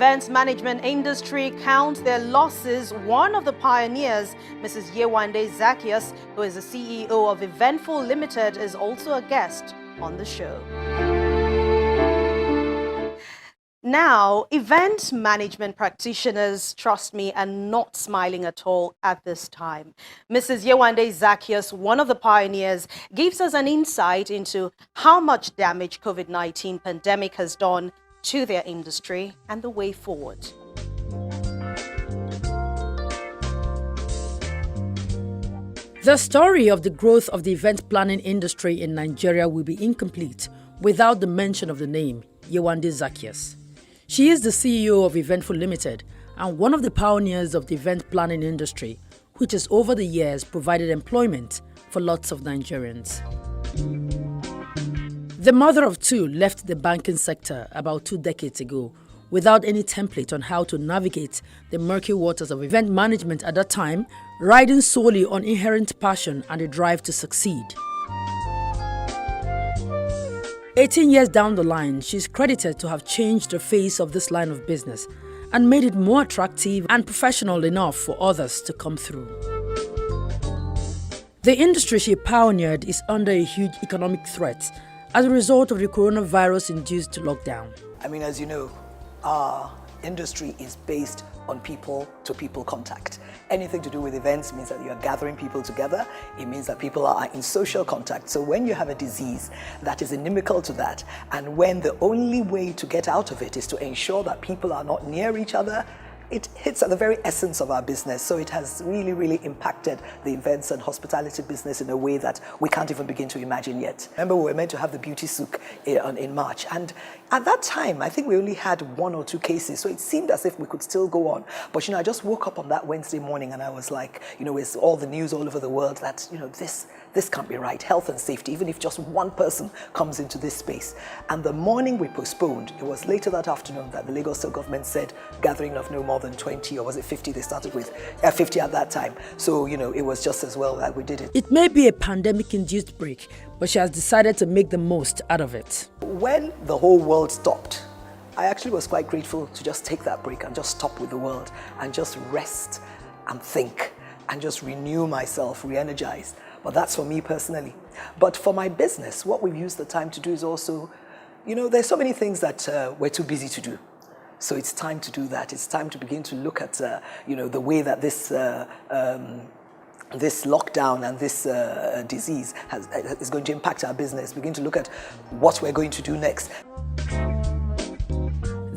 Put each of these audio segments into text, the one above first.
events management industry count their losses, one of the pioneers, Mrs. Yewande Zaccheaus, who is the CEO of Eventful Limited, is also a guest on the show. Now, event management practitioners, trust me, are not smiling at all at this time. Mrs. Yewande Zaccheaus, one of the pioneers, gives us an insight into how much damage COVID-19 pandemic has done to their industry and the way forward. The story of the growth of the event planning industry in Nigeria will be incomplete without the mention of the name Yewande Zaccheaus. She is the CEO of Eventful Limited and one of the pioneers of the event planning industry, which has over the years provided employment for lots of Nigerians. The mother of two left the banking sector about 2 decades ago without any template on how to navigate the murky waters of event management at that time, riding solely on inherent passion and a drive to succeed. 18 years down the line, she's credited to have changed the face of this line of business and made it more attractive and professional enough for others to come through. The industry she pioneered is under a huge economic threat as a result of the coronavirus-induced lockdown. I mean, as you know, our industry is based on people-to-people contact. Anything to do with events means that you're gathering people together. It means that people are in social contact. So when you have a disease that is inimical to that, and when the only way to get out of it is to ensure that people are not near each other, it hits at the very essence of our business. So it has really, really impacted the events and hospitality business in a way that we can't even begin to imagine yet. Remember, we were meant to have the beauty souk in March. And at that time, I think we only had 1 or 2 cases. So it seemed as if we could still go on. But, I just woke up on that Wednesday morning and I was like, it's all the news all over the world that, this can't be right. Health and safety, even if just one person comes into this space. And the morning we postponed, it was later that afternoon that the Lagos State government said gathering of no more than 20, or was it 50 they started with? 50 at that time. So, it was just as well that we did it. It may be a pandemic-induced break, but she has decided to make the most out of it. When the whole world stopped, I actually was quite grateful to just take that break and just stop with the world and just rest and think and just renew myself, re-energize. But that's for me personally. But for my business, what we've used the time to do is also, there's so many things that we're too busy to do. So it's time to do that. It's time to begin to look at, the way that this lockdown and this disease is going to impact our business. Begin to look at what we're going to do next.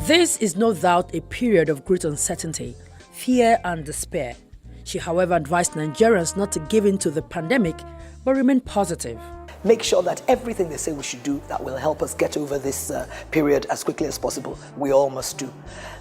This is no doubt a period of great uncertainty, fear and despair. She, however, advised Nigerians not to give in to the pandemic, but remain positive. Make sure that everything they say we should do that will help us get over this period as quickly as possible, we all must do.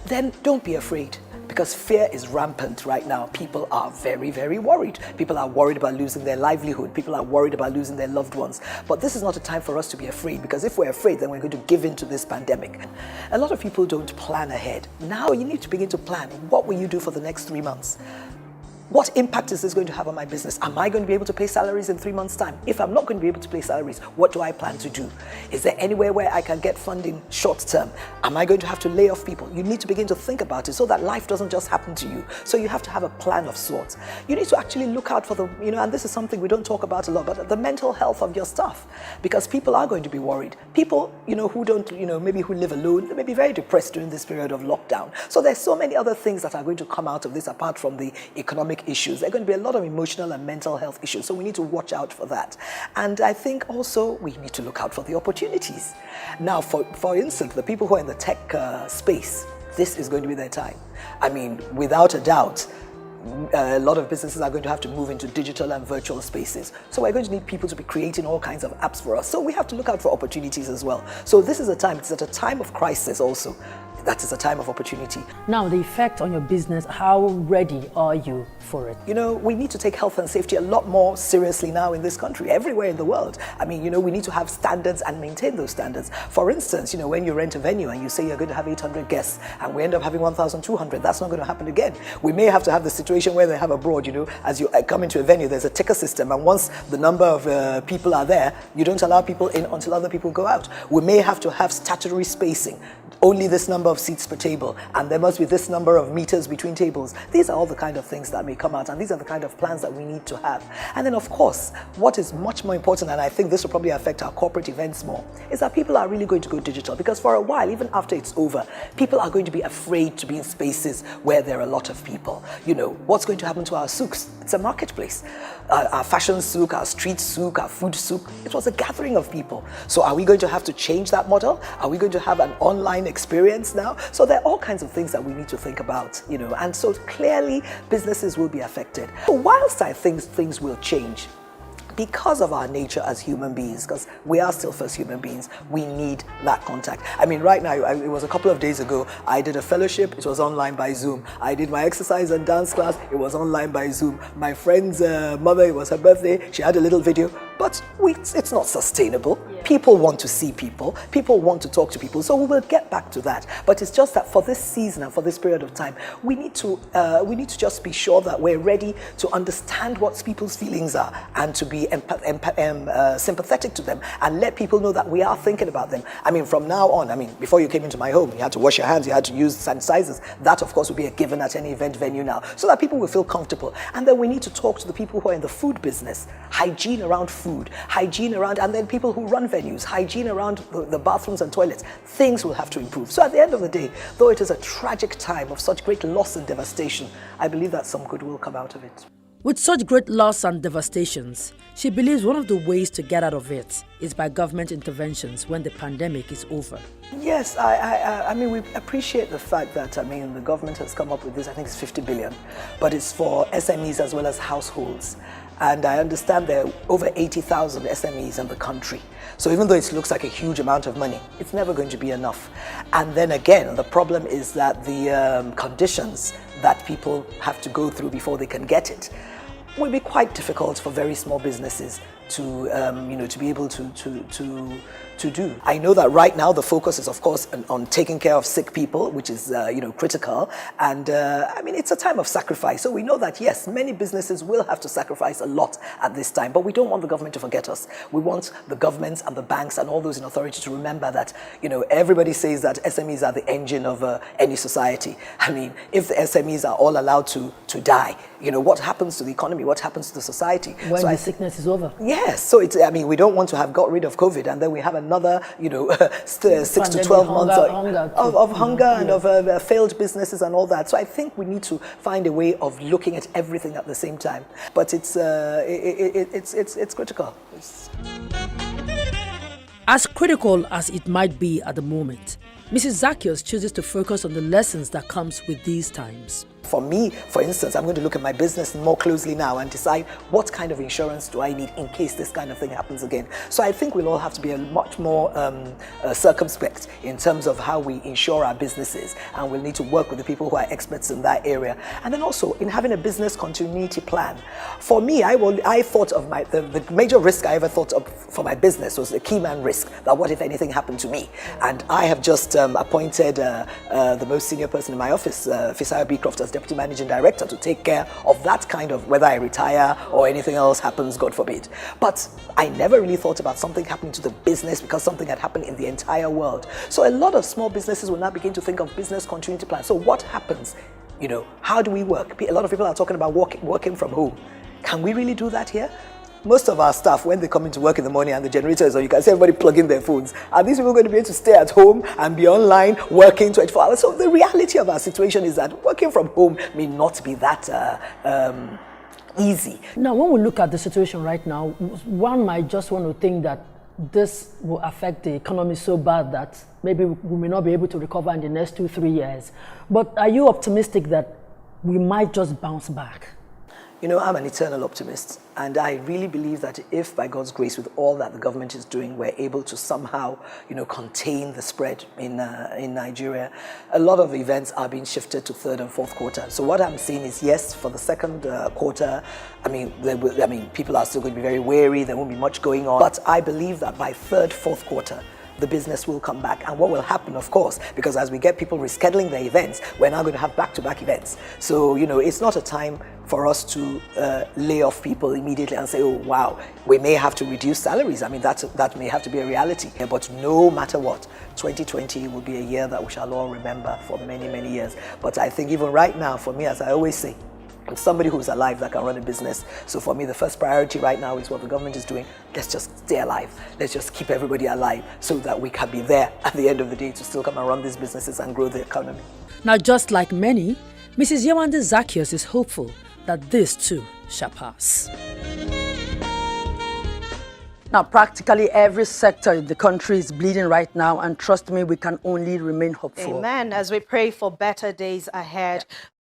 Then don't be afraid, because fear is rampant right now. People are very, very worried. People are worried about losing their livelihood. People are worried about losing their loved ones. But this is not a time for us to be afraid, because if we're afraid, then we're going to give in to this pandemic. A lot of people don't plan ahead. Now you need to begin to plan. What will you do for the next 3 months? What impact is this going to have on my business? Am I going to be able to pay salaries in 3 months' time? If I'm not going to be able to pay salaries, what do I plan to do? Is there anywhere where I can get funding short term? Am I going to have to lay off people? You need to begin to think about it so that life doesn't just happen to you. So you have to have a plan of sorts. You need to actually look out for the, and this is something we don't talk about a lot, but the mental health of your staff, because people are going to be worried. People, who don't, maybe who live alone, they may be very depressed during this period of lockdown. So there's so many other things that are going to come out of this apart from the economic issues. There are going to be a lot of emotional and mental health issues, so we need to watch out for that. And I think also we need to look out for the opportunities. Now, for instance, the people who are in the tech space, this is going to be their time. I mean, without a doubt, a lot of businesses are going to have to move into digital and virtual spaces. So we're going to need people to be creating all kinds of apps for us. So we have to look out for opportunities as well. So this is a time, it's at a time of crisis also. That is a time of opportunity. Now, the effect on your business, how ready are you for it? We need to take health and safety a lot more seriously now in this country, everywhere in the world. I mean, we need to have standards and maintain those standards. For instance, when you rent a venue and you say you're going to have 800 guests and we end up having 1,200, that's not going to happen again. We may have to have the situation where they have abroad, as you come into a venue, there's a ticker system, and once the number of people are there, you don't allow people in until other people go out. We may have to have statutory spacing. Only this number of seats per table, and there must be this number of meters between tables. These are all the kind of things that may come out, and these are the kind of plans that we need to have. And then, of course, what is much more important, and I think this will probably affect our corporate events more, is that people are really going to go digital, because for a while, even after it's over, people are going to be afraid to be in spaces where there are a lot of people. You know, what's going to happen to our souks? It's a marketplace. Our fashion souk, our street souk, our food souk, it was a gathering of people. So are we going to have to change that model? Are we going to have an online experience now? So there are all kinds of things that we need to think about, you know, and so clearly businesses will be affected. So whilst I think things will change, because of our nature as human beings, because we are still first human beings, we need that contact. I mean, right now, it was a couple of days ago, I did a fellowship, it was online by Zoom. I did my exercise and dance class, it was online by Zoom. My friend's mother, it was her birthday, she had a little video, but it's not sustainable. Yeah. People want to see people want to talk to people, so we will get back to that. But it's just that for this season and for this period of time, we need to just be sure that we're ready to understand what people's feelings are and to be sympathetic to them and let people know that we are thinking about them. I mean, from now on, I mean, before you came into my home, you had to wash your hands, you had to use sanitizers. That, of course, will be a given at any event venue now, so that people will feel comfortable. And then we need to talk to the people who are in the food business, hygiene around food, hygiene around, and then people who run venues, hygiene around the bathrooms and toilets. Things will have to improve. So at the end of the day, though it is a tragic time of such great loss and devastation, I believe that some good will come out of it. With such great loss and devastations, she believes one of the ways to get out of it is by government interventions when the pandemic is over. Yes, I mean, we appreciate the fact that, I mean, the government has come up with this, I think it's 50 billion, but it's for SMEs as well as households. And I understand there are over 80,000 SMEs in the country. So even though it looks like a huge amount of money, it's never going to be enough. And then again, the problem is that the conditions that people have to go through before they can get it will be quite difficult for very small businesses to, to be able to do. I know that right now the focus is, of course, on taking care of sick people, which is, critical. And I mean, it's a time of sacrifice. So we know that, yes, many businesses will have to sacrifice a lot at this time, but we don't want the government to forget us. We want the governments and the banks and all those in authority to remember that, everybody says that SMEs are the engine of any society. I mean, if the SMEs are all allowed to die, what happens to the economy? What happens to the society? When the sickness is over. Yes, so we don't want to have got rid of COVID and then we have another, 6 to 12 months of hunger and of failed businesses and all that. So I think we need to find a way of looking at everything at the same time. But it's critical. As critical as it might be at the moment, Mrs. Zaccheaus chooses to focus on the lessons that comes with these times. For me, for instance, I'm going to look at my business more closely now and decide what kind of insurance do I need in case this kind of thing happens again. So I think we'll all have to be much more circumspect in terms of how we insure our businesses, and we'll need to work with the people who are experts in that area. And then also in having a business continuity plan. For me, I thought of the major risk I ever thought of for my business was the key man risk, that what if anything happened to me? And I have just appointed the most senior person in my office, Fisaya Beecroft, as Deputy Managing Director, to take care of that kind of, whether I retire or anything else happens, God forbid. But I never really thought about something happening to the business because something had happened in the entire world. So a lot of small businesses will now begin to think of business continuity plans. So what happens? How do we work? A lot of people are talking about working from home. Can we really do that here? Most of our staff, when they come into work in the morning and the generator is on, you can see everybody plug in their phones. Are these people going to be able to stay at home and be online working 24 hours? So the reality of our situation is that working from home may not be that easy. Now, when we look at the situation right now, one might just want to think that this will affect the economy so bad that maybe we may not be able to recover in the next 2-3 years. But are you optimistic that we might just bounce back? I'm an eternal optimist, and I really believe that if, by God's grace, with all that the government is doing, we're able to somehow, contain the spread in Nigeria, a lot of events are being shifted to third and fourth quarter. So what I'm saying is, yes, for the second quarter, people are still going to be very wary. There won't be much going on, but I believe that by third, fourth quarter, the business will come back. And what will happen, of course, because as we get people rescheduling their events, we're now going to have back-to-back events. So, it's not a time for us to lay off people immediately and say, oh, wow, we may have to reduce salaries. I mean, that may have to be a reality. But no matter what, 2020 will be a year that we shall all remember for many, many years. But I think even right now, for me, as I always say, I'm somebody who's alive that can run a business. So for me, the first priority right now is what the government is doing. Let's just stay alive. Let's just keep everybody alive so that we can be there at the end of the day to still come and run these businesses and grow the economy. Now, just like many, Mrs. Yewande Zaccheaus is hopeful that this too shall pass. Now, practically every sector in the country is bleeding right now, and trust me, we can only remain hopeful. Amen. As we pray for better days ahead.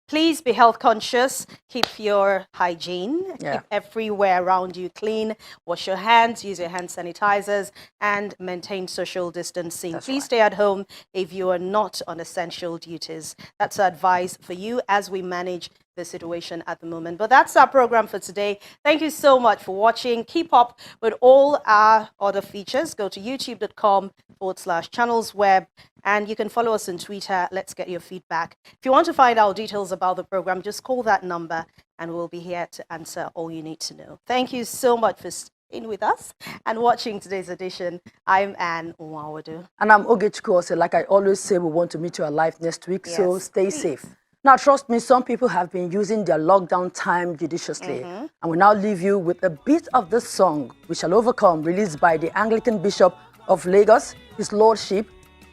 Please be health conscious. Keep your hygiene. Keep everywhere around you clean. Wash your hands. Use your hand sanitizers and maintain social distancing. Please stay at home if you are not on essential duties. That's advice for you as we manage the situation at the moment. But that's our program for today. Thank you so much for watching. Keep up with all our other features. Go to youtube.com/channelsweb. And you can follow us on Twitter. Let's get your feedback. If you want to find out details about the program, just call that number and we'll be here to answer all you need to know. Thank you so much for staying with us and watching today's edition. I'm Anne Nwawadu. And I'm Ogechukwu. Like I always say, we want to meet you alive next week, so stay safe. Now, trust me, some people have been using their lockdown time judiciously. And we now leave you with a bit of the song, We Shall Overcome, released by the Anglican Bishop of Lagos, His Lordship,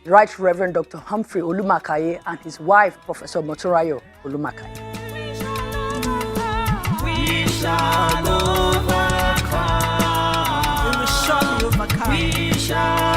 Right Reverend Dr. Humphrey Olumakaye, and his wife, Professor Motorayo Olumakaye. We shall overcome. We shall overcome. We shall